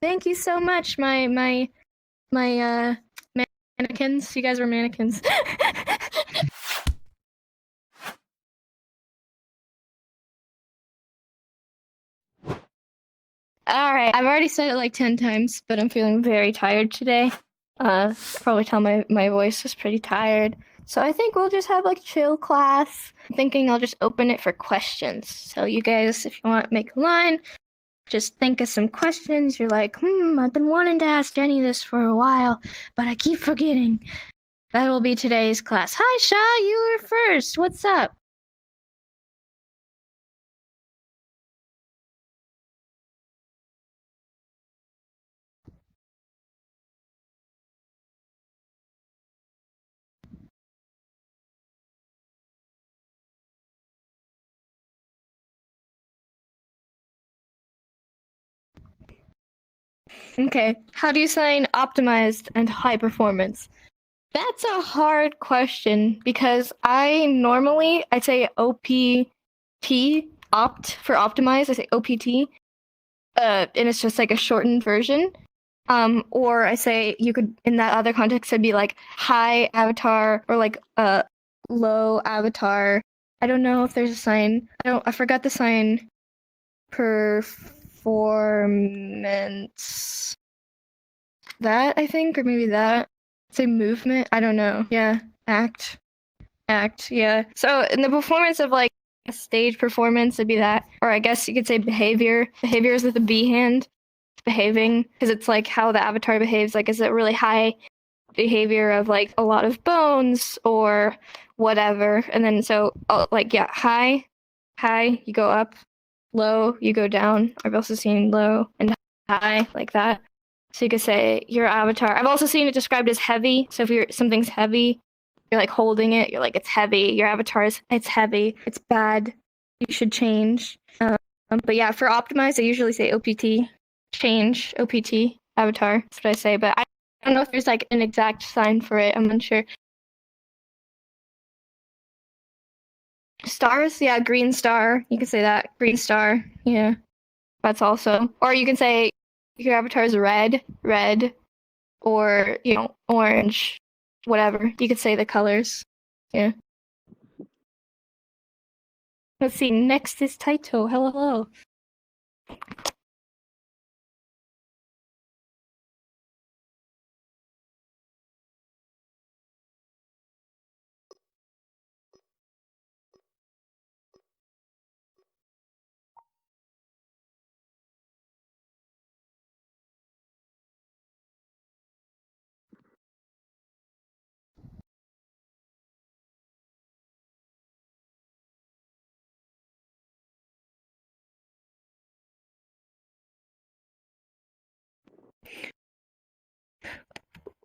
Thank you so much, my mannequins. You guys were mannequins. All right, I've already said it like 10 times, but I'm feeling very tired today. Probably tell my voice is pretty tired. So I think we'll just have like chill class. I'm thinking I'll just open it for questions. So you guys, if you want, make a line. Just think of some questions. You're like, I've been wanting to ask Jenny this for a while, but I keep forgetting. That'll be today's class. Hi, Sha, you were first. What's up? Okay. How do you sign optimized and high performance? That's a hard question because I'd say OPT, opt for optimize. I say OPT, and it's just like a shortened version. Or I say you could in that other context it'd be like high avatar or like low avatar. I don't know if there's a sign. I forgot the sign. Performance. That I think, or maybe that. Say movement. I don't know. Yeah, act. Yeah. So in the performance of like a stage performance, it'd be that, or I guess you could say behavior. Behavior is with a B hand. Behaving because it's like how the avatar behaves. Like, is it really high behavior of like a lot of bones or whatever? And then so like yeah, high, you go up, low, you go down. I've also seen low and high like that. So you could say your avatar. I've also seen it described as heavy. So if something's heavy, you're like holding it. You're like it's heavy. Your avatar is it's heavy. It's bad. You should change. But yeah, for optimize, I usually say OPT. Change OPT avatar. That's what I say. But I don't know if there's like an exact sign for it. I'm unsure. Stars, yeah, green star. You can say that. Green star. Yeah. That's also. Or you can say your avatar is red, or orange, whatever. You could say the colors. Yeah. Let's see. Next is Taito. Hello.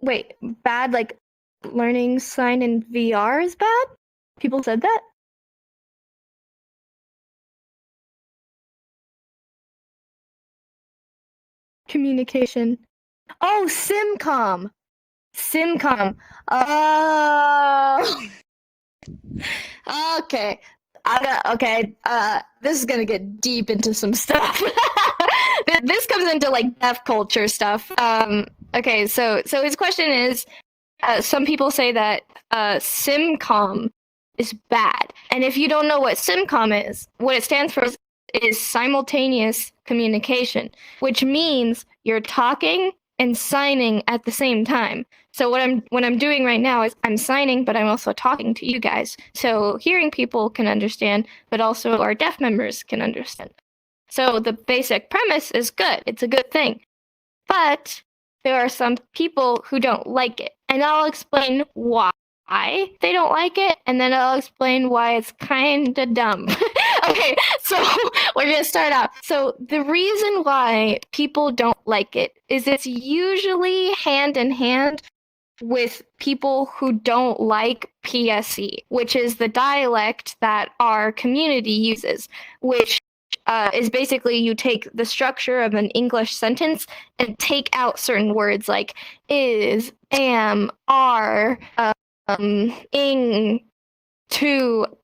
Wait, bad like learning sign in VR is bad? People said that? Communication. Oh, simCom. simCom. Oh. Okay. Okay. This is gonna get deep into some stuff. This comes into like deaf culture stuff. Okay. So his question is, some people say that simCom is bad, and if you don't know what simCom is, what it stands for is simultaneous communication, which means you're talking and signing at the same time. So what I'm doing right now is I'm signing, but I'm also talking to you guys. So hearing people can understand, but also our deaf members can understand. So the basic premise is good. It's a good thing. But there are some people who don't like it. And I'll explain why they don't like it, and then I'll explain why it's kind of dumb. Okay, so we're going to start out. So the reason why people don't like it is it's usually hand in hand with people who don't like PSE, which is the dialect that our community uses, which is basically you take the structure of an English sentence and take out certain words like is, am, are, ing,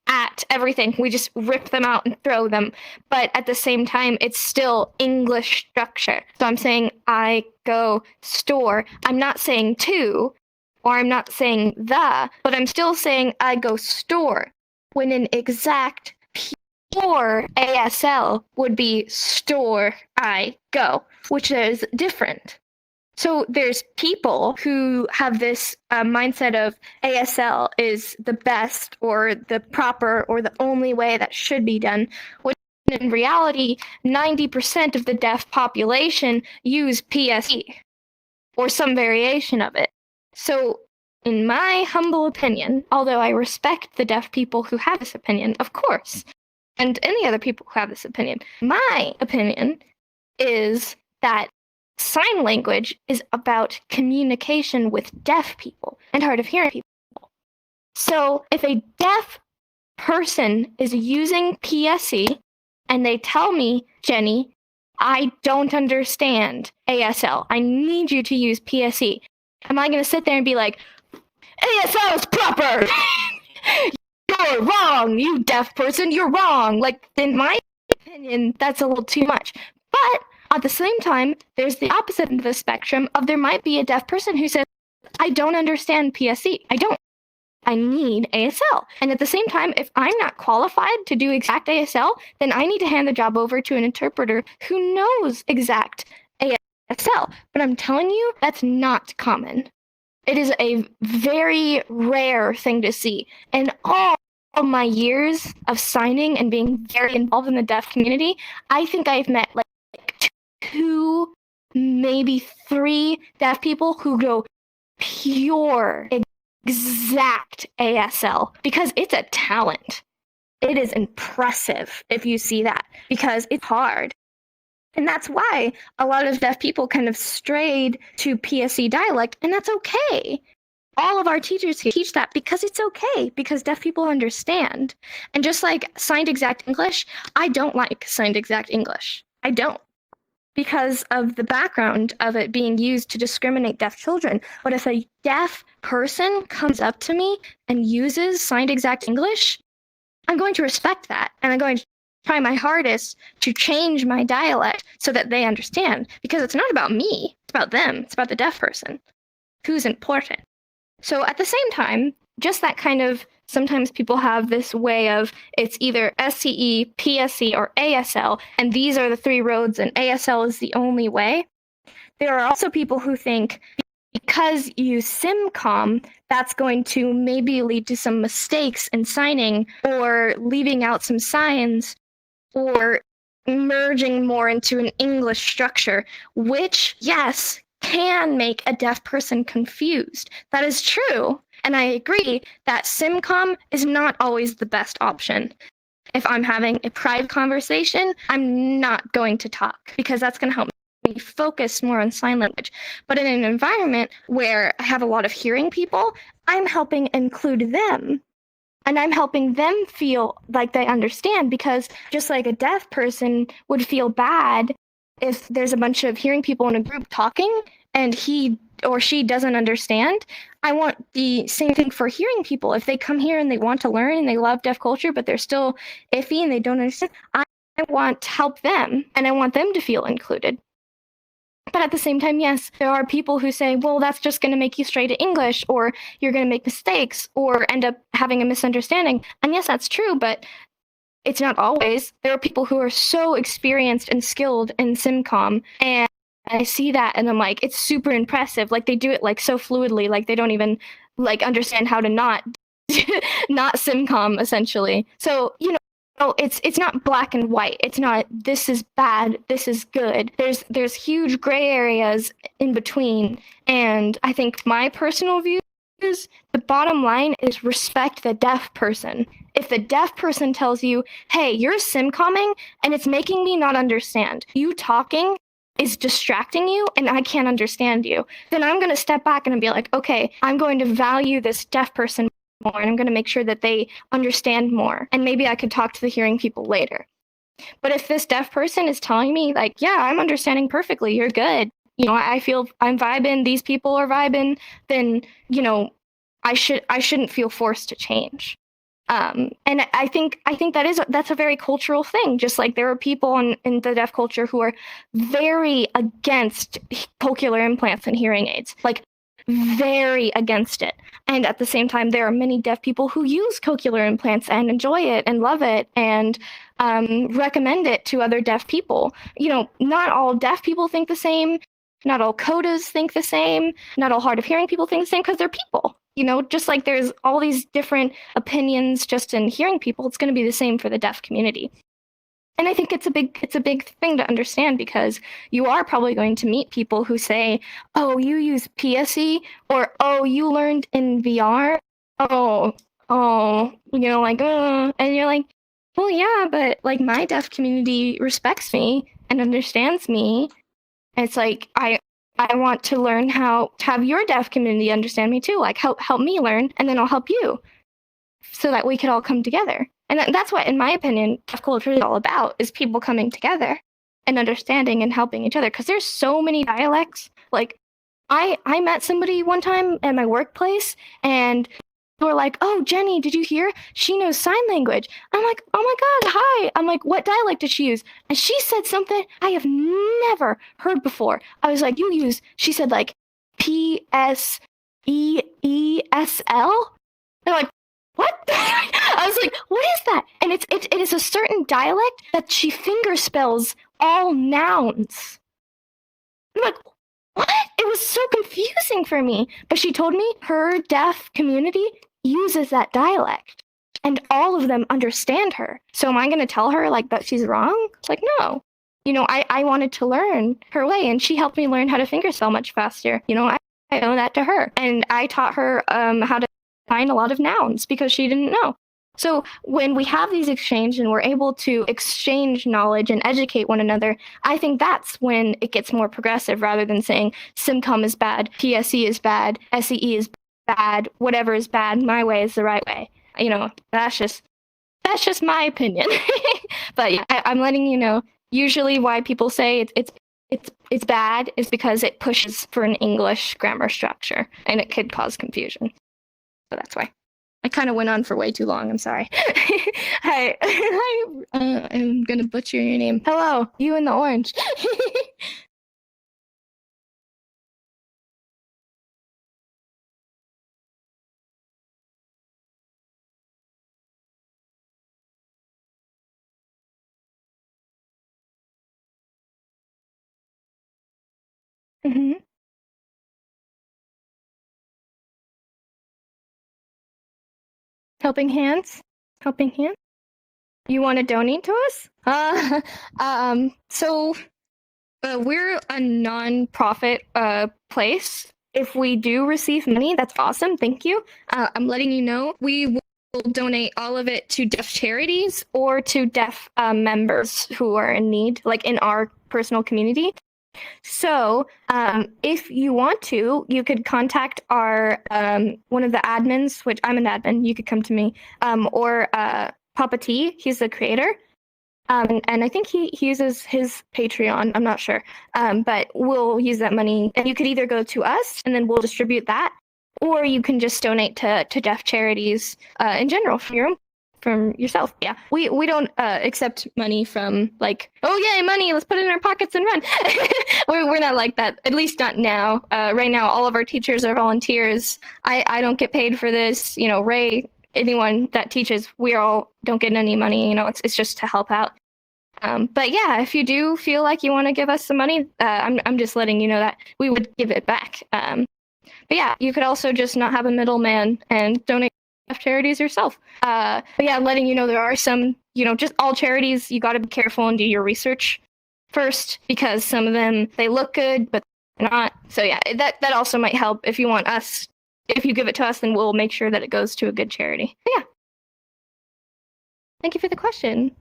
at everything. We just rip them out and throw them. But at the same time, it's still English structure. So I'm saying I go store. I'm not saying to, or I'm not saying the, but I'm still saying I go store. When an exact pure ASL would be store I go, which is different. So there's people who have this mindset of ASL is the best or the proper or the only way that should be done, when in reality, 90% of the deaf population use PSE or some variation of it. So in my humble opinion, although I respect the deaf people who have this opinion, of course, and any other people who have this opinion, my opinion is that sign language is about communication with deaf people and hard of hearing people. So if a deaf person is using PSE and they tell me, Jenny, I don't understand ASL, I need you to use PSE, am I going to sit there and be like, ASL is proper? You're wrong, you deaf person, you're wrong. Like, in my opinion, that's a little too much. But at the same time, there's the opposite end of the spectrum of there might be a deaf person who says, I don't understand PSE. I don't. I need ASL. And at the same time, if I'm not qualified to do exact ASL, then I need to hand the job over to an interpreter who knows exact ASL. But I'm telling you, that's not common. It is a very rare thing to see. And all my years of signing and being very involved in the deaf community, I think I've met like 2, maybe 3 deaf people who go pure, exact ASL, because it's a talent. It is impressive if you see that, because it's hard. And that's why a lot of deaf people kind of strayed to PSE dialect, and that's okay. All of our teachers teach that because it's okay, because deaf people understand. And just like signed exact English, I don't like signed exact English. I don't. Because of the background of it being used to discriminate deaf children. But if a deaf person comes up to me and uses signed exact English, I'm going to respect that. And I'm going to try my hardest to change my dialect so that they understand. Because it's not about me, it's about them. It's about the deaf person who's important. So at the same time, just that kind of, sometimes people have this way of it's either SCE, PSE, or ASL, and these are the 3 roads, and ASL is the only way. There are also people who think because you simCom, that's going to maybe lead to some mistakes in signing, or leaving out some signs, or merging more into an English structure, which, yes, can make a deaf person confused. That is true. And I agree that simCom is not always the best option. If I'm having a private conversation, I'm not going to talk because that's going to help me focus more on sign language. But in an environment where I have a lot of hearing people, I'm helping include them. And I'm helping them feel like they understand, because just like a deaf person would feel bad if there's a bunch of hearing people in a group talking and he or she doesn't understand, I want the same thing for hearing people. If they come here and they want to learn and they love deaf culture, but they're still iffy and they don't understand, I want to help them and I want them to feel included. But at the same time, yes, there are people who say, well, that's just going to make you stray to English, or you're going to make mistakes or end up having a misunderstanding. And yes, that's true, but it's not always. There are people who are so experienced and skilled in simCom, and I see that and I'm like, it's super impressive. Like they do it like so fluidly, like they don't even like understand how to not simCom essentially. So, you know, it's not black and white. It's not this is bad, this is good. There's huge gray areas in between. And I think my personal view is the bottom line is respect the deaf person. If the deaf person tells you, hey, you're simComming and it's making me not understand, you talking is distracting you and I can't understand you, then I'm going to step back and be like, okay, I'm going to value this deaf person more and I'm going to make sure that they understand more. And maybe I could talk to the hearing people later. But if this deaf person is telling me like, yeah, I'm understanding perfectly, you're good, you know, I feel I'm vibing, these people are vibing, then, you know, I shouldn't feel forced to change. And I think that's a very cultural thing. Just like there are people in the deaf culture who are very against cochlear implants and hearing aids, like very against it. And at the same time, there are many deaf people who use cochlear implants and enjoy it and love it and recommend it to other deaf people. Not all deaf people think the same. Not all codas think the same. Not all hard of hearing people think the same because they're people. Just like there's all these different opinions just in hearing people, it's going to be the same for the deaf community. And I think it's a big thing to understand because you are probably going to meet people who say, "Oh, you use PSE," or "Oh, you learned in VR." Oh, and you're like, "Well, yeah, but like my deaf community respects me and understands me." And it's like I want to learn how to have your deaf community understand me too. Like help me learn, and then I'll help you, so that we could all come together. And that's what, in my opinion, deaf culture is all about: is people coming together and understanding and helping each other. Because there's so many dialects. Like I met somebody one time at my workplace, and they were like, "Oh, Jenny, did you hear? She knows sign language." I'm like, "Oh my God, hi." I'm like, "What dialect did she use?" And she said something I have never heard before. I was like, she said like PSEESL. They're like, "What?" I was like, "What is that?" And it is a certain dialect that she finger spells all nouns. I'm like, what? It was so confusing for me. But she told me her deaf community uses that dialect and all of them understand her. So am I going to tell her like that she's wrong? It's like, no. I wanted to learn her way, and she helped me learn how to fingerspell much faster. I owe that to her. And I taught her how to find a lot of nouns because she didn't know. So when we have these exchanges and we're able to exchange knowledge and educate one another, I think that's when it gets more progressive, rather than saying simCom is bad, PSE is bad, SEE is bad, whatever is bad, my way is the right way. That's just my opinion. But yeah, I'm letting you know. Usually, why people say it's bad is because it pushes for an English grammar structure, and it could cause confusion. So that's why. I kind of went on for way too long. I'm sorry. Hi. I'm going to butcher your name. Hello, you in the orange. Mm-hmm. Helping Hands? Helping Hands? You want to donate to us? So we're a non-profit place. If we do receive money, that's awesome. Thank you. I'm letting you know we will donate all of it to deaf charities or to deaf members who are in need, like in our personal community. So, if you want to, you could contact our one of the admins, which I'm an admin. You could come to me, or Papa T. He's the creator. And I think he uses his Patreon. I'm not sure. But we'll use that money. And you could either go to us and then we'll distribute that, or you can just donate to deaf charities in general from yourself. Yeah. We don't accept money from like, "Oh yeah, money, let's put it in our pockets and run." we're not like that. At least not now. Right now, all of our teachers are volunteers. I don't get paid for this. Ray, anyone that teaches, we all don't get any money. It's just to help out. But yeah, if you do feel like you want to give us some money, I'm just letting you know that we would give it back. But yeah, you could also just not have a middleman and donate to charities yourself. But yeah, letting you know there are some, just all charities, you got to be careful and do your research first, because some of them, they look good, but they're not. So yeah, that also might help. If you want us, if you give it to us, then we'll make sure that it goes to a good charity. But yeah. Thank you for the question.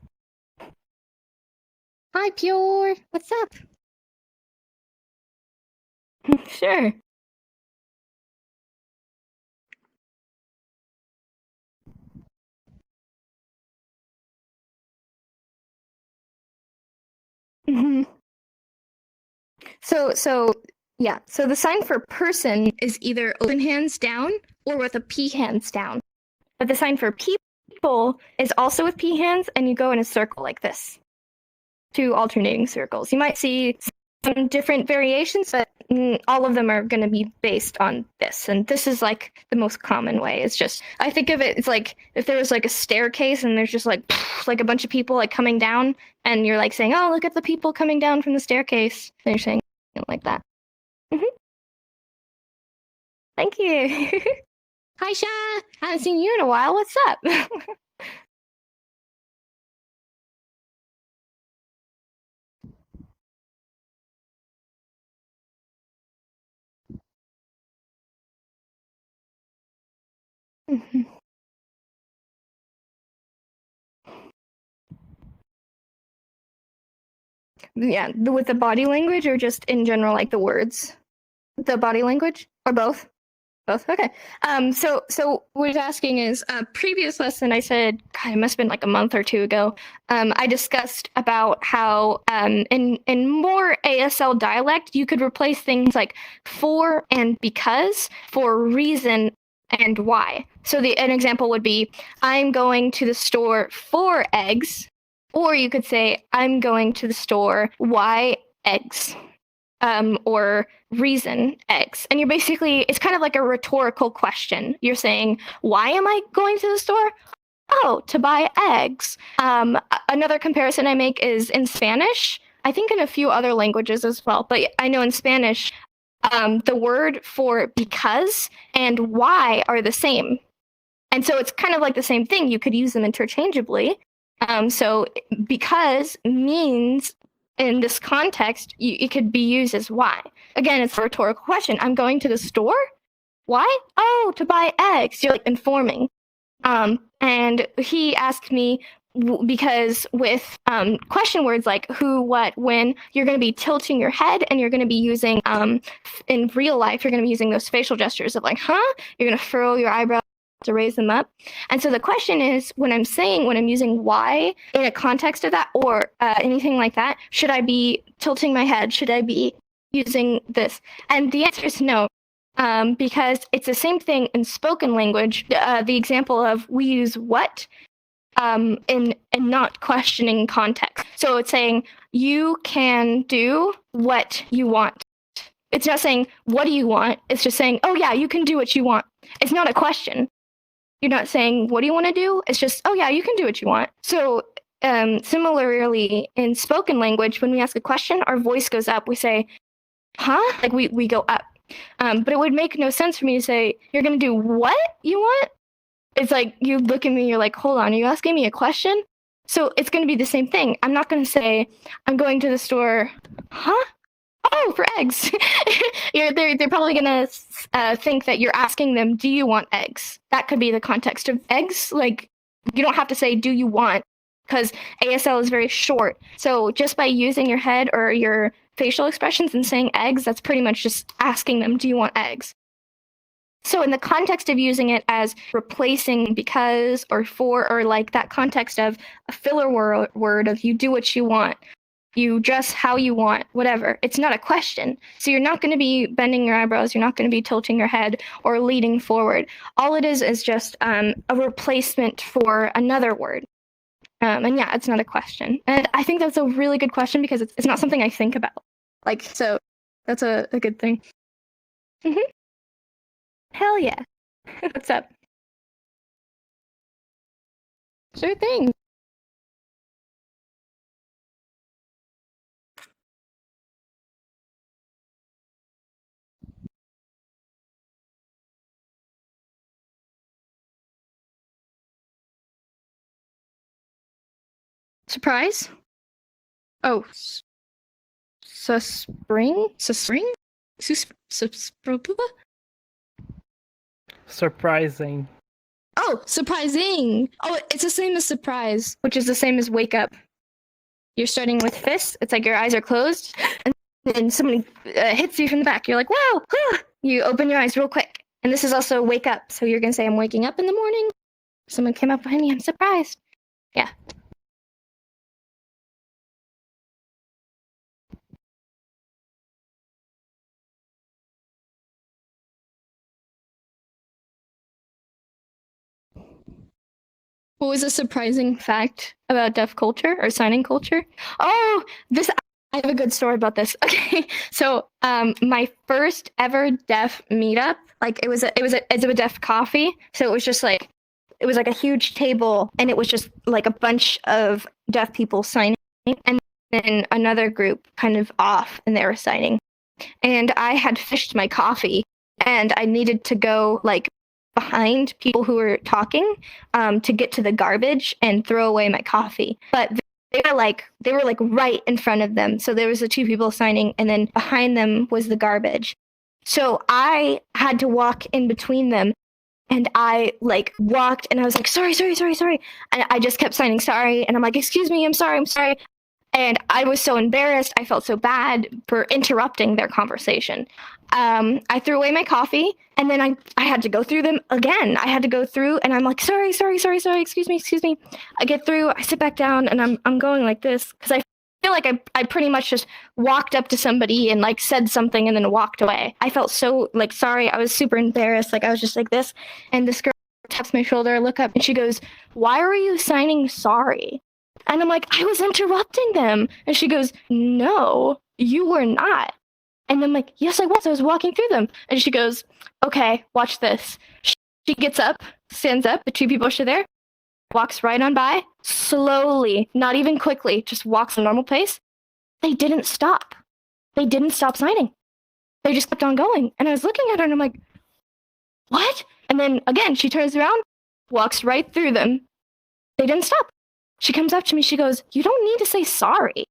Hi, Pure. What's up? Sure. hmm So yeah. So the sign for person is either open hands down or with a P hands down. But the sign for people people is also with P hands, and you go in a circle like this. 2 alternating circles. You might see some different variations, but all of them are going to be based on this. And this is like the most common way. It's just, I think of it, it's like if there was like a staircase and there's just like a bunch of people like coming down, and you're like saying, oh, look at the people coming down from the staircase. And you're saying it like that. Thank you. Hi, Sha. Haven't seen you in a while. What's up? Yeah, with the body language or just in general, like the words? The body language or both? Both. Okay. So what I was asking is, previous lesson I said, God, it must have been like a month or 2 ago. I discussed about how in more ASL dialect you could replace things like for and because for reason and why. So an example would be, I'm going to the store for eggs, or you could say, I'm going to the store why eggs. Or reason X. And you're basically, it's kind of like a rhetorical question. You're saying, why am I going to the store? Oh, to buy eggs. Another comparison I make is in Spanish. I think in a few other languages as well, but I know in Spanish, the word for because and why are the same. And so it's kind of like the same thing. You could use them interchangeably. So because means in this context, it could be used as why. Again, it's a rhetorical question. I'm going to the store. Why? Oh, to buy eggs. You're like informing. And he asked me because with question words like who, what, when, you're going to be tilting your head, and you're going to be using in real life, you're going to be using those facial gestures of like, huh? You're going to furrow your eyebrows to raise them up. And so the question is, when I'm using why in a context of that or anything like that, should I be tilting my head? Should I be using this? And the answer is no. Because it's the same thing in spoken language. The example of we use what in not questioning context. So it's saying you can do what you want. It's not saying what do you want. It's just saying, oh yeah, you can do what you want. It's not a question. You're not saying what do you want to do. It's just, oh yeah, you can do what you want. So similarly in spoken language, when we ask a question, our voice goes up. We say, huh? Like we go up. But it would make no sense for me to say, you're going to do what you want? It's like you look at me, you're like, hold on, are you asking me a question? So it's going to be the same thing. I'm not going to say, I'm going to the store, huh? Oh, for eggs. They're probably going to think that you're asking them, do you want eggs? That could be the context of eggs. Like, you don't have to say, do you want? Because ASL is very short. So just by using your head or your facial expressions and saying eggs, that's pretty much just asking them, do you want eggs? So in the context of using it as replacing because or for, or like that context of a filler word of you do what you want, you dress how you want, whatever, it's not a question. So you're not going to be bending your eyebrows, you're not going to be tilting your head or leaning forward. All it is just a replacement for another word. And yeah, it's not a question. And I think that's a really good question because it's not something I think about. Like, so that's a good thing. Mm-hmm. Hell yeah. What's up? Sure thing. Surprise? Oh, spring? Spring? Surprising. Oh, surprising. Oh, it's the same as surprise, which is the same as wake up. You're starting with fists. It's like your eyes are closed, and then somebody hits you from the back. You're like, whoa! You open your eyes real quick. And this is also wake up. So you're going to say, I'm waking up in the morning. Someone came up behind me. I'm surprised. Yeah. What was a surprising fact about deaf culture or signing culture? Oh, this I have a good story about this. Okay, so my first ever deaf meetup, like it was a deaf coffee. So it was like a huge table, and it was just like a bunch of deaf people signing, and then another group kind of off, and they were signing. And I had fished my coffee, and I needed to go like behind people who were talking to get to the garbage and throw away my coffee. But they were like right in front of them. So there was the two people signing, and then behind them was the garbage. So I had to walk in between them, and I like walked, and I was like, sorry, sorry, sorry, sorry. And I just kept signing sorry, and I'm like, excuse me, I'm sorry, I'm sorry. And I was so embarrassed. I felt so bad for interrupting their conversation. I threw away my coffee, and then I had to go through them again. I had to go through, and I'm like, sorry, sorry, sorry, sorry, excuse me, excuse me. I get through, I sit back down, and I'm going like this because I feel like I pretty much just walked up to somebody and like said something and then walked away. I felt so like sorry. I was super embarrassed. Like I was just like this, and this girl taps my shoulder. I look up, and she goes, "Why are you signing sorry?" And I'm like, I was interrupting them. And she goes, no, you were not. And I'm like, yes, I was. I was walking through them. And she goes, okay, watch this. She gets up, stands up. The two people are there, walks right on by, slowly, not even quickly, just walks a normal pace. They didn't stop. They didn't stop signing. They just kept on going. And I was looking at her, and I'm like, what? And then again, she turns around, walks right through them. They didn't stop. She comes up to me, she goes, you don't need to say sorry.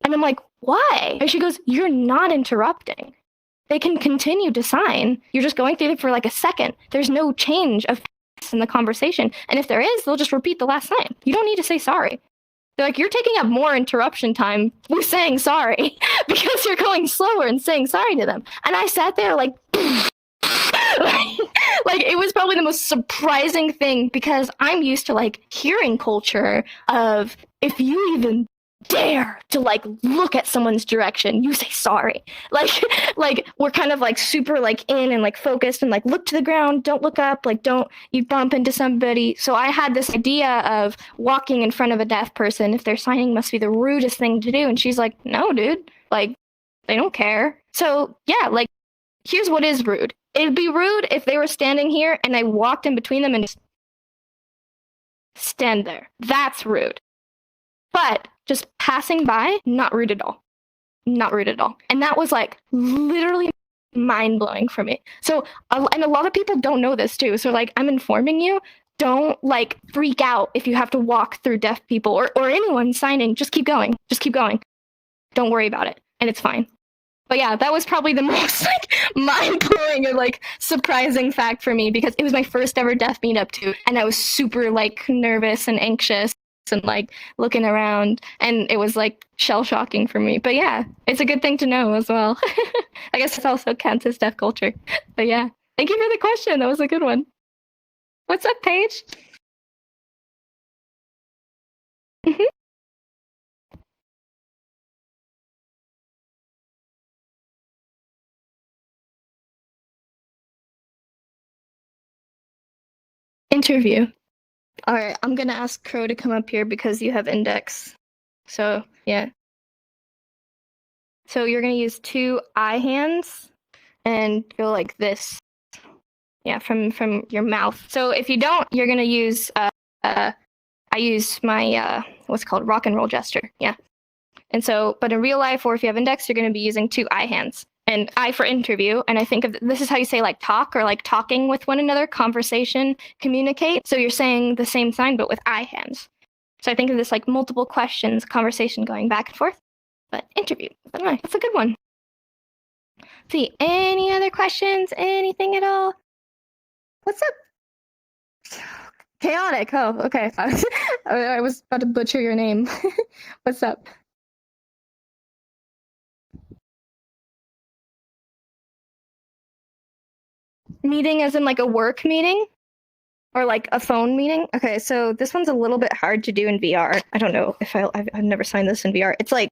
And I'm like, why? And she goes, you're not interrupting. They can continue to sign. You're just going through it for like a second. There's no change of pace in the conversation. And if there is, they'll just repeat the last line. You don't need to say sorry. They're like, you're taking up more interruption time with saying sorry because you're going slower and saying sorry to them. And I sat there like, like it was probably the most surprising thing because I'm used to like hearing culture of if you even dare to like look at someone's direction, you say sorry. Like we're kind of like super like in and like focused and like look to the ground, don't look up, like don't you bump into somebody. So I had this idea of walking in front of a deaf person, if they're signing must be the rudest thing to do. And she's like, no, dude, like they don't care. So yeah, like here's what is rude. It'd be rude if they were standing here and I walked in between them and just stand there. That's rude. But just passing by, not rude at all. Not rude at all. And that was like literally mind-blowing for me. So, and a lot of people don't know this too. So like, I'm informing you, don't like freak out if you have to walk through deaf people or anyone signing. Just keep going. Just keep going. Don't worry about it. And it's fine. But yeah, that was probably the most like mind-blowing or like surprising fact for me because it was my first ever deaf meetup too, and I was super like nervous and anxious and like looking around, and it was like shell-shocking for me. But yeah, it's a good thing to know as well. I guess it also counts as deaf culture. But yeah, thank you for the question. That was a good one. What's up, Paige? Mhm. Interview. All right, I'm gonna ask Crow to come up here because you have index. So yeah. So you're gonna use two eye hands and go like this. Yeah, from your mouth. So if you don't, you're gonna use I use my what's it called rock and roll gesture. Yeah. And so, but in real life, or if you have index, you're gonna be using two eye hands. And I for interview, and I think of this is how you say like talk or like talking with one another, conversation, communicate. So you're saying the same sign but with eye hands. So I think of this like multiple questions, conversation going back and forth. But interview, that's a good one. Let's see, any other questions? Anything at all? What's up? Chaotic. Oh, okay. I was about to butcher your name. What's up? Meeting as in like a work meeting? Or like a phone meeting? Okay, so this one's a little bit hard to do in VR. I don't know if I've never signed this in VR. It's like,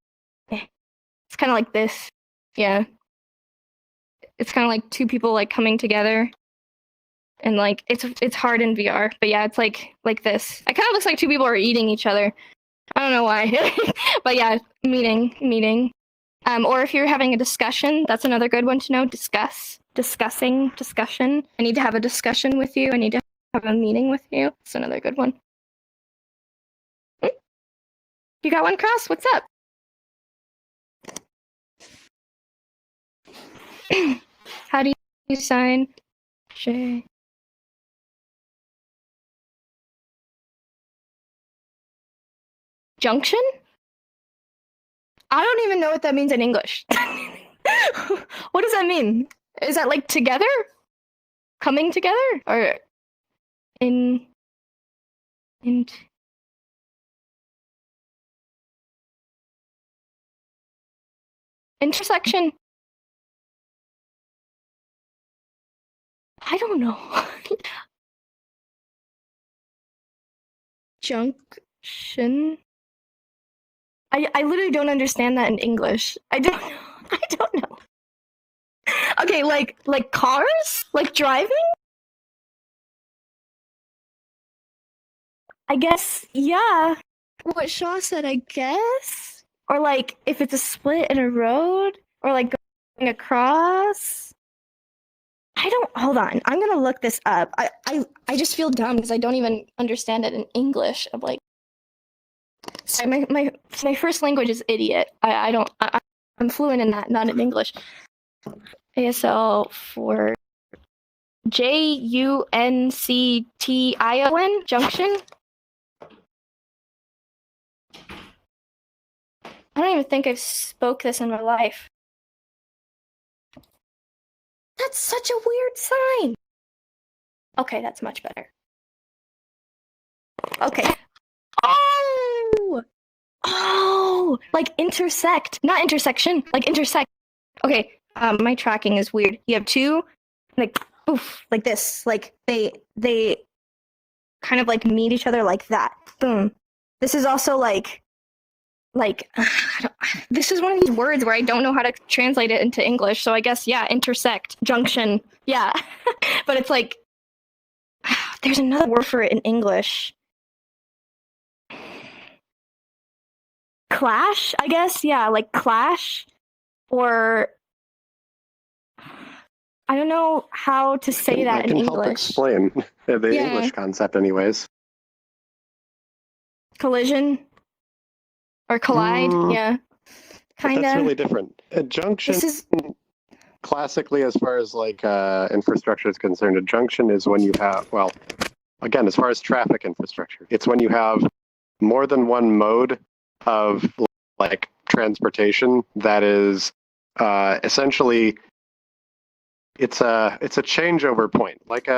it's kind of like this. Yeah. It's kind of like two people like coming together. and like it's hard in VR. But yeah, it's like this. It kind of looks like two people are eating each other. I don't know why, but yeah, meeting. Or if you're having a discussion, that's another good one to know. Discussion. I need to have a discussion with you. I need to have a meeting with you. That's another good one. You got one, Cross? What's up? How do you sign? J. Junction? I don't even know what that means in English. What does that mean? Is that like together? Coming together? Or in intersection? I don't know. Junction? I literally don't understand that in English. I don't know. Okay, like cars? Like driving? I guess, yeah. What Shaw said, I guess? Or like if it's a split in a road? Or like going across? Hold on. I'm gonna look this up. I just feel dumb because I don't even understand it in English. I'm like, sorry, my first language is idiot. I'm fluent in that, not in English. ASL for JUNCTION, junction. I don't even think I've spoke this in my life. That's such a weird sign. Okay, that's much better. Okay. Oh, like intersect, not intersection, like intersect. Okay, my tracking is weird. You have two, like, oof, like this, like they kind of like meet each other like that. Boom. This is also like this is one of these words where I don't know how to translate it into English. So I guess yeah, intersect, junction, yeah. But it's like there's another word for it in English. Clash, I guess, yeah, like clash, or I don't know how to say that in English. Help explain the English concept, anyways. Collision or collide, yeah, kind of. That's really different. A junction, classically, as far as like infrastructure is concerned, a junction is when you have, well, again, as far as traffic infrastructure, it's when you have more than one mode of like transportation that is essentially it's a changeover point. Like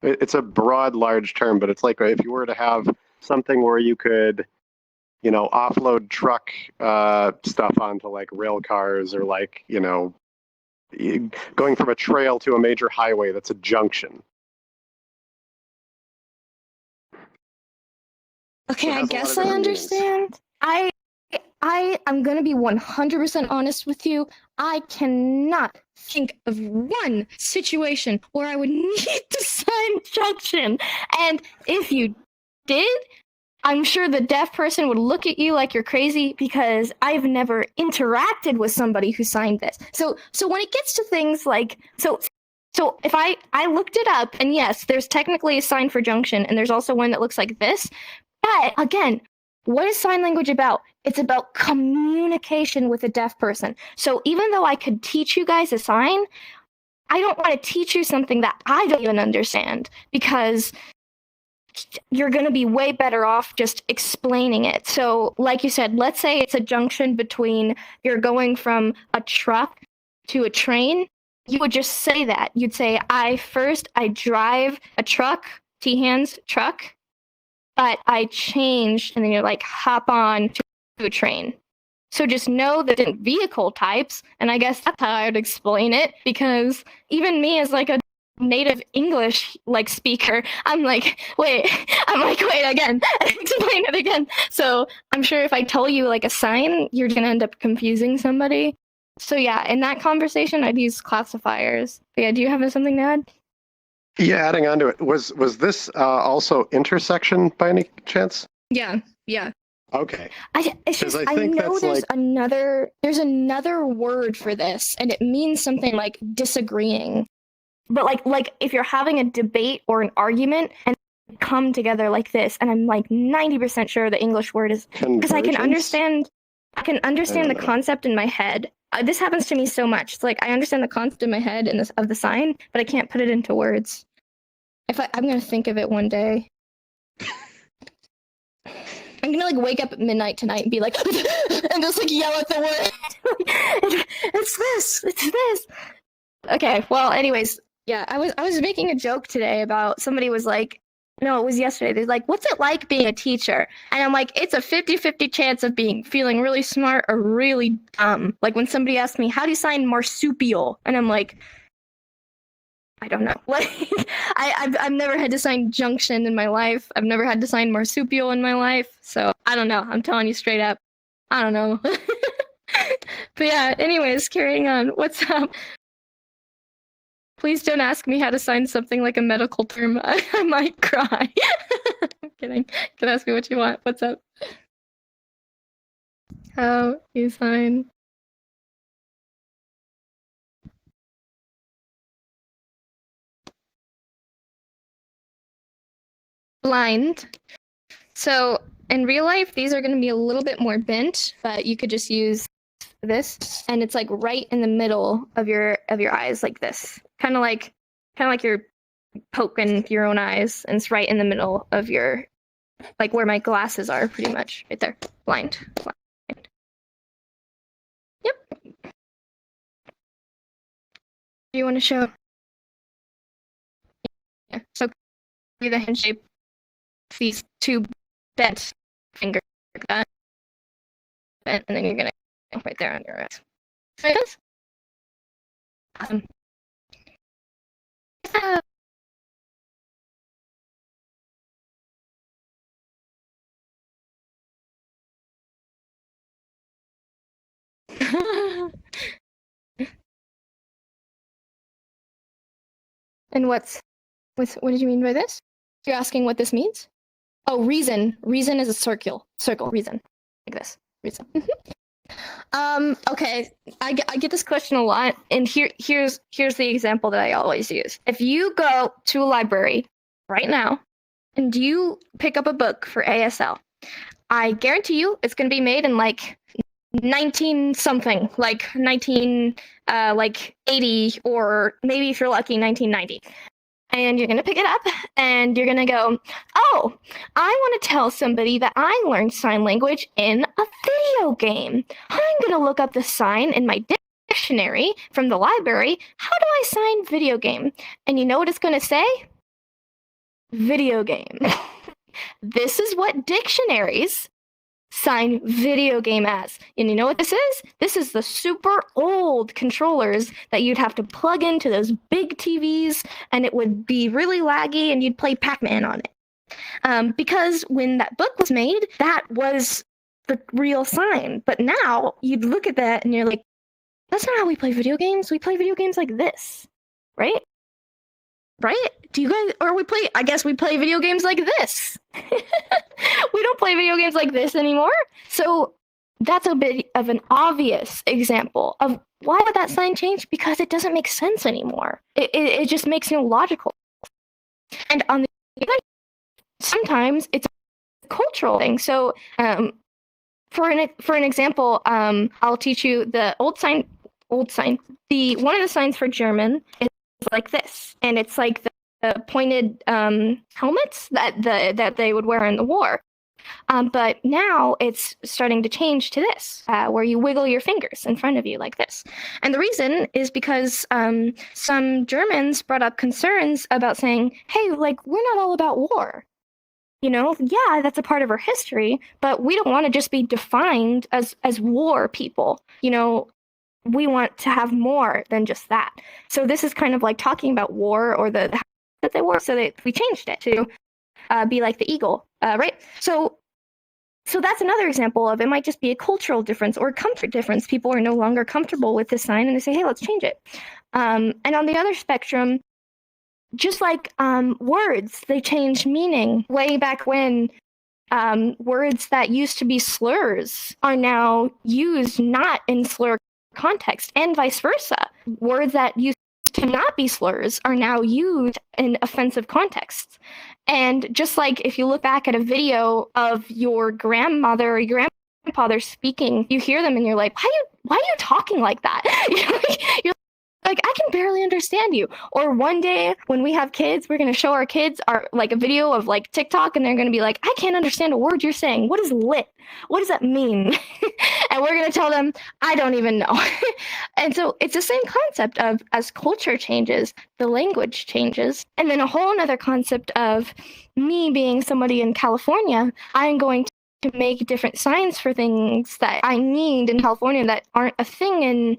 it's a broad, large term, but it's like if you were to have something where you could, you know, offload truck stuff onto like rail cars, or like, you know, going from a trail to a major highway, that's a junction. Okay, I guess I understand. I'm gonna be 100% honest with you. I cannot think of one situation where I would need to sign junction. And if you did, I'm sure the deaf person would look at you like you're crazy, because I've never interacted with somebody who signed this. So when it gets to things like so if I looked it up, and yes, there's technically a sign for junction, and there's also one that looks like this. But again, what is sign language about? It's about communication with a deaf person. So even though I could teach you guys a sign, I don't want to teach you something that I don't even understand, because you're going to be way better off just explaining it. So like you said, let's say it's a junction between, you're going from a truck to a train. You would just say that. You'd say, I drive a truck, T-hands, truck, but I changed, and then you're like, hop on to a train. So just know the different vehicle types, and I guess that's how I would explain it, because even me as like a native English like speaker, I'm like, wait again, explain it again. So I'm sure if I tell you like a sign, you're gonna end up confusing somebody. So yeah, in that conversation, I'd use classifiers. But yeah, do you have something to add? Yeah, adding on to it, was this also intersection by any chance? Yeah. Okay. I know there's another word for this, and it means something like disagreeing. But like if you're having a debate or an argument and come together like this, and I'm like 90% sure the English word is, because I can understand the concept in my head. This happens to me so much. It's like I understand the concept in my head of the sign, but I can't put it into words. I'm gonna think of it one day. I'm gonna like wake up at midnight tonight and be like, and just like yell at the word. It's this. Okay. Well, anyways, yeah, I was making a joke today about somebody was like, no, it was yesterday. They're like, what's it like being a teacher? And I'm like, it's a 50-50 chance of feeling really smart or really dumb. Like when somebody asked me, how do you sign marsupial? And I'm like, I don't know. Like, I've never had to sign junction in my life. I've never had to sign marsupial in my life. So I don't know. I'm telling you straight up. I don't know. But yeah, anyways, carrying on. What's up? Please don't ask me how to sign something like a medical term. I might cry. I'm kidding. You can ask me what you want. What's up? How you sign? Blind. So in real life, these are going to be a little bit more bent, but you could just use this, and it's like right in the middle of your eyes, like this, kind of like you're poking your own eyes, and it's right in the middle of your, like where my glasses are, pretty much right there. Blind. Yep. Do you want to show? Yeah. So the hand shape, these two bent fingers like that, and then you're gonna right there on your eyes. Like this. Awesome. And what did you mean by this? You're asking what this means? Oh, reason. Reason is a circle. Reason. Like this. Reason. Okay. I get this question a lot, and here's the example that I always use. If you go to a library right now and you pick up a book for ASL, I guarantee you it's going to be made in like 19 something, like 19 like 80, or maybe if you're lucky 1990. And you're going to pick it up and you're going to go, oh, I want to tell somebody that I learned sign language in a video game. I'm going to look up the sign in my dictionary from the library. How do I sign video game? And you know what it's going to say? Video game. This is what dictionaries sign video game as. And you know what this is? This is the super old controllers that you'd have to plug into those big TVs, and it would be really laggy, and you'd play Pac-Man on it. Because when that book was made, that was the real sign. But now you'd look at that and you're like, that's not how we play video games. We play video games like this, right? Right? Do you guys, or I guess we play video games like this. We don't play video games like this anymore. So that's a bit of an obvious example of why would that sign change? Because it doesn't make sense anymore. It just makes no logical. And on the other, sometimes it's a cultural thing. So for an example, I'll teach you the old sign. The one of the signs for German is like this, and it's like the pointed helmets that they would wear in the war. But now it's starting to change to this, where you wiggle your fingers in front of you like this. And the reason is because some Germans brought up concerns about saying, hey, like, we're not all about war. You know, yeah, that's a part of our history, but we don't want to just be defined as war people. You know, we want to have more than just that. So this is kind of like talking about war, or the that they wore, so we changed it to be like the eagle, right? So that's another example of it might just be a cultural difference or a comfort difference. People are no longer comfortable with this sign, and they say, hey, let's change it. And on the other spectrum, just like words, they change meaning. Way back when, words that used to be slurs are now used not in slur context, and vice versa. Words that used to not be slurs are now used in offensive contexts. And just like if you look back at a video of your grandmother or your grandfather speaking, you hear them and you're like, why are you talking like that? You're like, I can barely understand you. Or one day when we have kids, we're going to show our kids like a video of like TikTok, and they're going to be like, I can't understand a word you're saying. What is lit? What does that mean? And we're going to tell them, I don't even know. And so it's the same concept of, as culture changes, the language changes. And then a whole other concept of me being somebody in California, I'm going to make different signs for things that I need in California that aren't a thing in,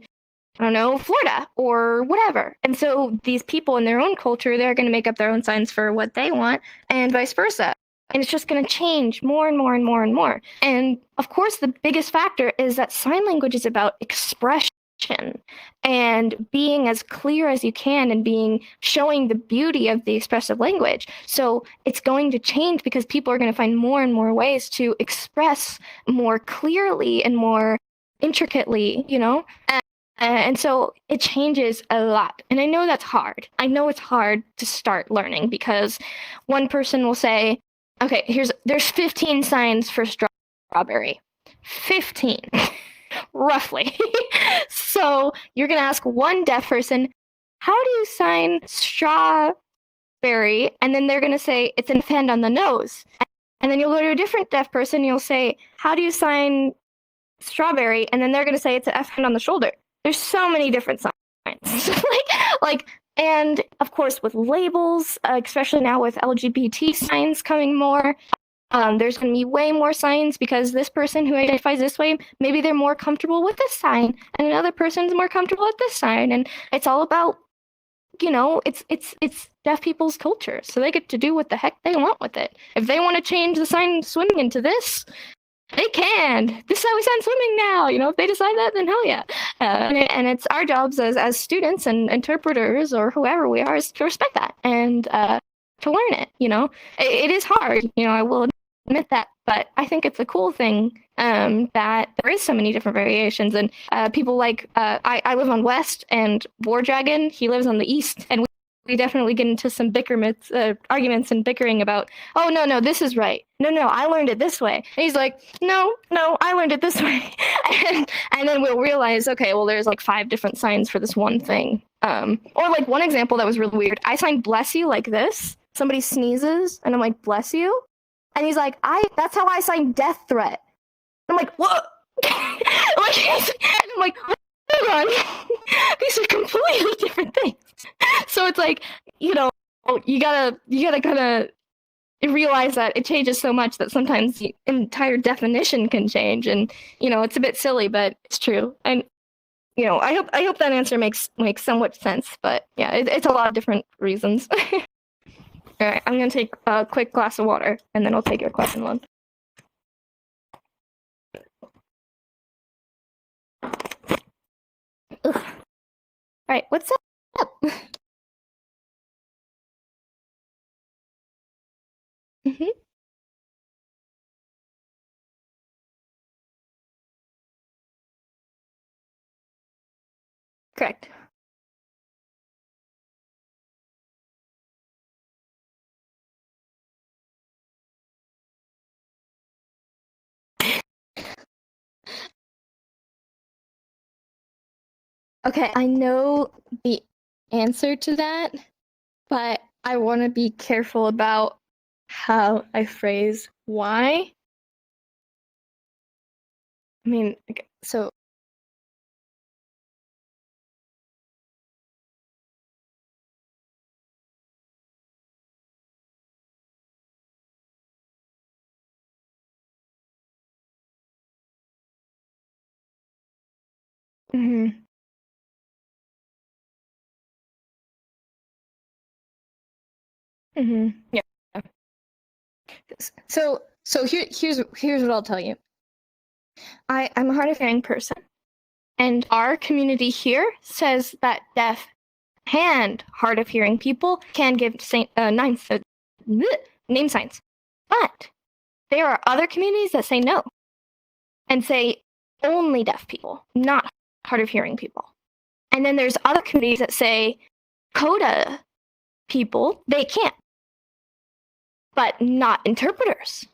I don't know, Florida or whatever. And so these people in their own culture, they're going to make up their own signs for what they want, and vice versa. And it's just going to change more and more and more and more. And of course, the biggest factor is that sign language is about expression and being as clear as you can and showing the beauty of the expressive language. So it's going to change because people are going to find more and more ways to express more clearly and more intricately, and so it changes a lot. And I know that's hard. I know it's hard to start learning because one person will say, okay, there's 15 signs for strawberry. 15, roughly. So you're going to ask one deaf person, how do you sign strawberry? And then they're going to say, it's an hand on the nose. And then you'll go to a different deaf person, and you'll say, how do you sign strawberry? And then they're going to say, it's an F hand on the shoulder. There's so many different signs. And of course with labels, especially now with LGBT signs coming more, there's going to be way more signs because this person who identifies this way, maybe they're more comfortable with this sign, and another person's more comfortable with this sign. And it's all about, it's deaf people's culture, so they get to do what the heck they want with it. If they want to change the sign swimming into this, they can. This is how we sign swimming now. If they decide that, then hell yeah. And it's our jobs as students and interpreters or whoever we are is to respect that and to learn it. It is hard. I will admit that, but I think it's a cool thing that there is so many different variations. And people like I live on West, and War Dragon, he lives on the East, and we definitely get into some arguments and bickering about, oh, no, this is right. No, I learned it this way. And he's like, no, I learned it this way. and then we'll realize, okay, well, there's like 5 different signs for this one thing. Or like one example that was really weird. I signed bless you like this. Somebody sneezes, and I'm like, bless you? And he's like, that's how I sign death threat. I'm like, what? I'm like, hold on. These are completely different things. So it's like, you gotta kind of realize that it changes so much that sometimes the entire definition can change, and it's a bit silly, but it's true. And I hope that answer makes somewhat sense. But yeah, it's a lot of different reasons. All right, I'm gonna take a quick glass of water, and then I'll take your question one. Ugh. All right, what's up? Mm-hmm. Correct. Okay, I know the answer to that, but I want to be careful about how I phrase why. I mean, so. Mm-hmm. Mm-hmm. Yeah. So here's what I'll tell you. I'm a hard of hearing person, and our community here says that deaf and hard of hearing people can give name signs. But there are other communities that say no and say only deaf people, not hard of hearing people. And then there's other communities that say coda people, they can't, but not interpreters.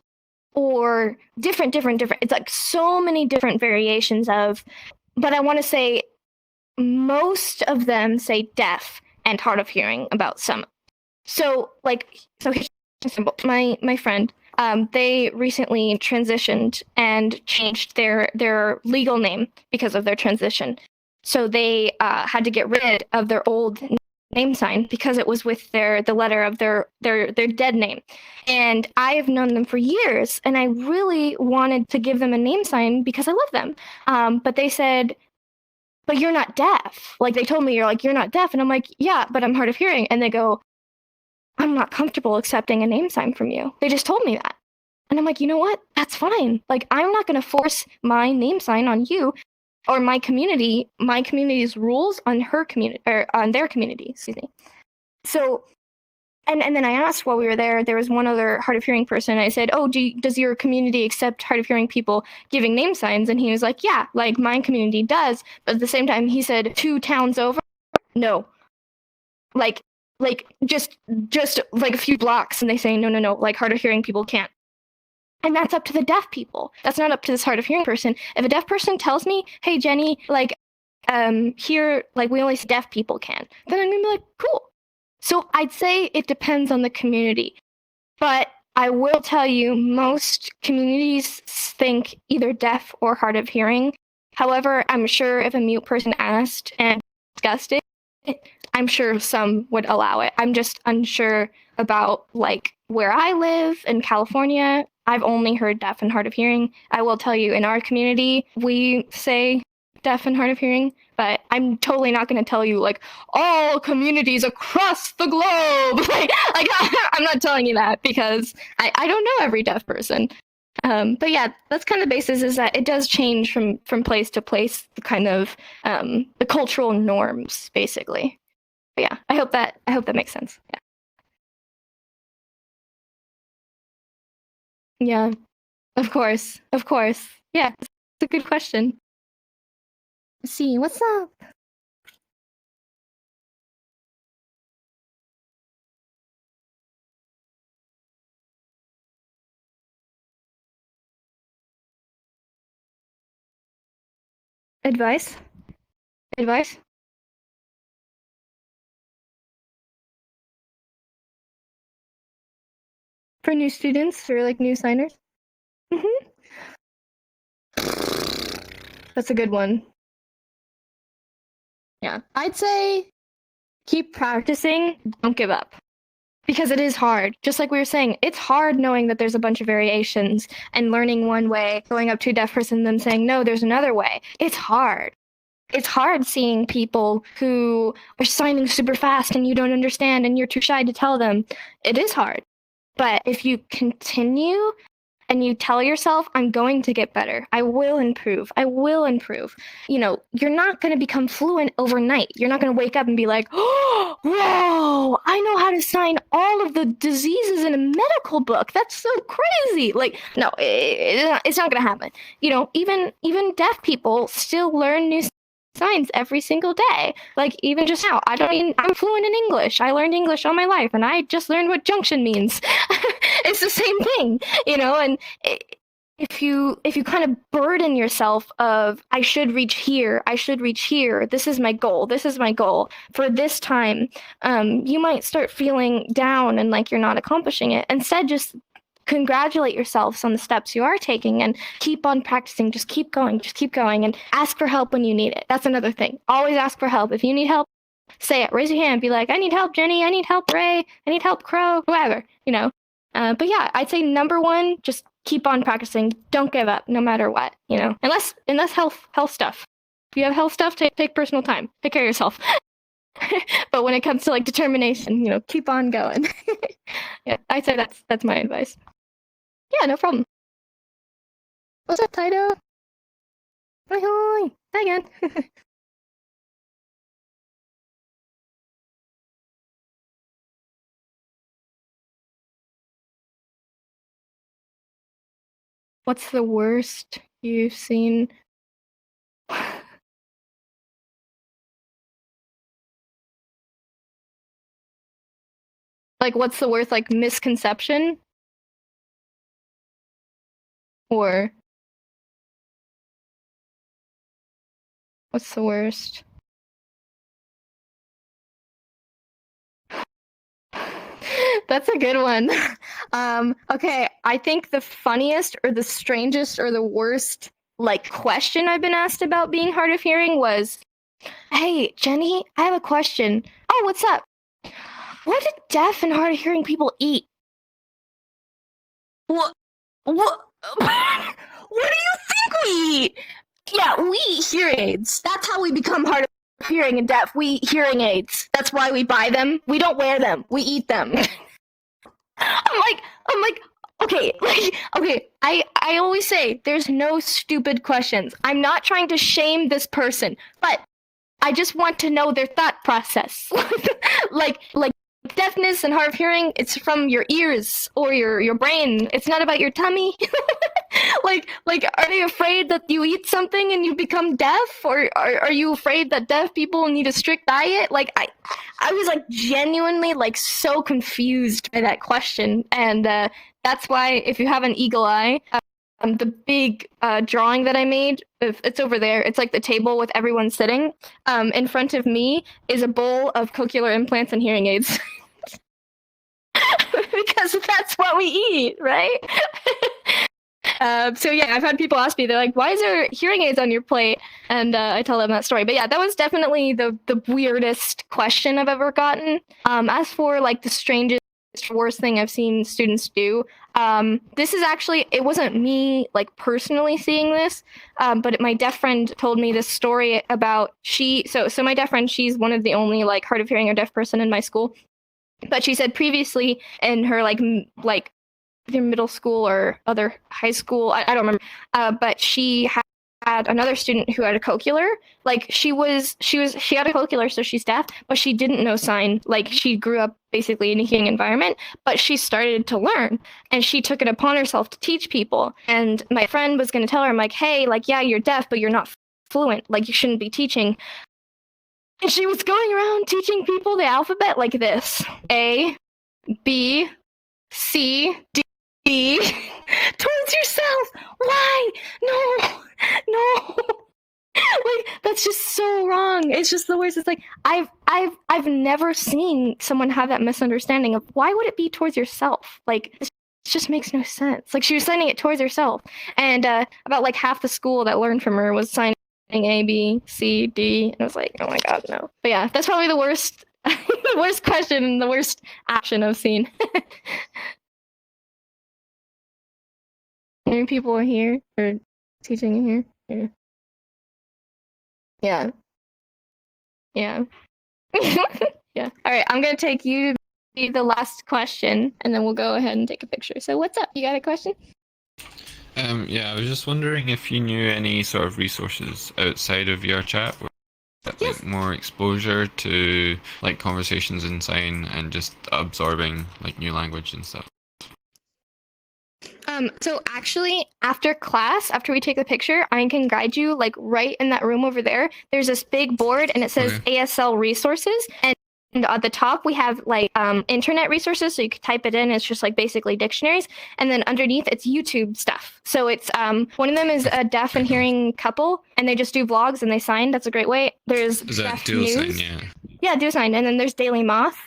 Or different. It's like so many different variations of, but I want to say most of them say deaf and hard of hearing about some. So here's simple. My friend, they recently transitioned and changed their legal name because of their transition. So they had to get rid of their old name sign because it was with the letter of their dead name. And I have known them for years, and I really wanted to give them a name sign because I love them. But they said, but you're not deaf. Like, they told me, you're not deaf. And I'm like, yeah, but I'm hard of hearing. And they go, I'm not comfortable accepting a name sign from you. They just told me that. And I'm like, you know what? That's fine. Like, I'm not going to force my name sign on you or my community's rules on her community, or on their community, excuse me. So, and then I asked while we were there was one other hard of hearing person. I said, oh, does your community accept hard of hearing people giving name signs? And he was like, yeah, like my community does. But at the same time, he said 2 towns over, no. Like just like a few blocks, and they say, no, like hard of hearing people can't. And that's up to the deaf people. That's not up to this hard of hearing person. If a deaf person tells me, hey, Jenny, like, here, like, we only see deaf people can, then I'm gonna be like, cool. So I'd say it depends on the community. But I will tell you, most communities think either deaf or hard of hearing. However, I'm sure if a mute person asked and discussed it, I'm sure some would allow it. I'm just unsure about, like, where I live in California. I've only heard deaf and hard of hearing. I will tell you, in our community, we say deaf and hard of hearing, but I'm totally not going to tell you, like, all communities across the globe. like I'm not telling you that because I don't know every deaf person. But yeah, that's kind of the basis, is that it does change from place to place, the kind of the cultural norms, basically. But yeah, I hope that makes sense. Yeah, of course. Yeah, it's a good question. Let's see, what's up? Advice? For new students or like new signers? Mm-hmm. That's a good one. Yeah. I'd say keep practicing, don't give up. Because it is hard. Just like we were saying, it's hard knowing that there's a bunch of variations and learning one way, going up to a deaf person and then saying, no, there's another way. It's hard. It's hard seeing people who are signing super fast and you don't understand and you're too shy to tell them. It is hard. But if you continue and you tell yourself, I'm going to get better, I will improve, you know, you're not going to become fluent overnight. You're not going to wake up and be like, oh, whoa, I know how to sign all of the diseases in a medical book. That's so crazy. Like, no, it's not going to happen. You know, even deaf people still learn new signs every single day. Like, even just now, I'm fluent in English. I learned English all my life, and I just learned what junction means. It's the same thing, you know. And if you kind of burden yourself of, I should reach here, this is my goal for this time, you might start feeling down and like you're not accomplishing it. Instead, just congratulate yourselves on the steps you are taking and keep on practicing. Just keep going, and ask for help when you need it. That's another thing. Always ask for help. If you need help, say it. Raise your hand. Be like, I need help, Jenny. I need help, Ray. I need help, Crow. Whoever, you know. But yeah, I'd say number one, just keep on practicing. Don't give up, no matter what, you know. Unless health stuff. If you have health stuff, take personal time. Take care of yourself. But when it comes to like determination, you know, keep on going. Yeah, I'd say that's my advice. Yeah, no problem. What's up, Taito? Hi, hi. Hi again. What's the worst you've seen? Like, what's the worst, like, misconception? Or what's the worst? That's a good one. Okay, I think the funniest or the strangest or the worst like question I've been asked about being hard of hearing was, "Hey, Jenny, I have a question." "Oh, what's up?" "What do deaf and hard of hearing people eat?" What? What? What do you think we eat? Yeah, we eat hearing aids. That's how we become hard of hearing and deaf. We eat hearing aids. That's why we buy them. We don't wear them. We eat them. I'm like, okay, like, okay. I always say there's no stupid questions. I'm not trying to shame this person, but I just want to know their thought process. like deafness and hard of hearing, it's from your ears or your brain. It's not about your tummy. like are they afraid that you eat something and you become deaf, or are you afraid that deaf people need a strict diet? Like I was like genuinely like so confused by that question, and that's why if you have an eagle eye, the big drawing that I made, it's over there. It's like the table with everyone sitting. In front of me is a bowl of cochlear implants and hearing aids. Because that's what we eat, right? So yeah, I've had people ask me, they're like, "Why is there hearing aids on your plate?" And I tell them that story. But yeah, that was definitely the weirdest question I've ever gotten. As for like the strangest, worst thing I've seen students do, this is actually, it wasn't me like personally seeing this, but my deaf friend told me this story about so my deaf friend, she's one of the only like hard of hearing or deaf person in my school. But she said previously in her like either middle school or other high school, I don't remember, but she had another student who had a cochlear. Like she had a cochlear, so she's deaf, but she didn't know sign. Like she grew up basically in a hearing environment, but she started to learn, and she took it upon herself to teach people. And my friend was going to tell her, I'm like, "Hey, like, yeah, you're deaf, but you're not fluent. Like you shouldn't be teaching." And she was going around teaching people the alphabet like this: A, B, C, D. Towards yourself. Why? No. Like that's just so wrong. It's just the worst. It's like I've never seen someone have that misunderstanding of why would it be towards yourself? Like it just makes no sense. Like she was signing it towards herself, and about like half the school that learned from her was signing A, B, C, D, and I was like, oh my god, no. But yeah, that's probably the worst, the worst question and the worst action I've seen. Many people are here or teaching in here. Yeah. Yeah. Yeah. All right, I'm gonna take you to be the last question, and then we'll go ahead and take a picture. So what's up? You got a question? Yeah, I was just wondering if you knew any sort of resources outside of your chat where you get like more exposure to like conversations in sign and just absorbing like new language and stuff. So actually, after class, after we take the picture, I can guide you like right in that room over there. There's this big board, and it says ASL resources, and at the top we have like internet resources, so you can type it in. It's just like basically dictionaries, and then underneath it's YouTube stuff. So it's one of them is a deaf and hearing couple, and they just do vlogs and they sign. That's a great way. There's Is that deaf dual news. sign? Yeah, dual sign, and then there's Daily Moth.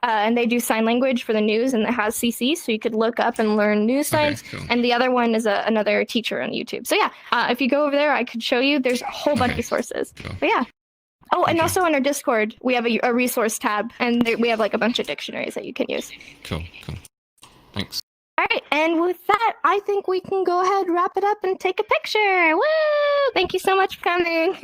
And they do sign language for the news, and it has CC, so you could look up and learn news signs. Okay, cool. And the other one is another teacher on YouTube. So yeah, if you go over there, I could show you. There's a whole bunch of sources. Cool. But yeah. Oh, and also on our Discord, we have a resource tab, and we have like a bunch of dictionaries that you can use. Cool. Thanks. All right, and with that, I think we can go ahead, wrap it up, and take a picture. Woo! Thank you so much for coming.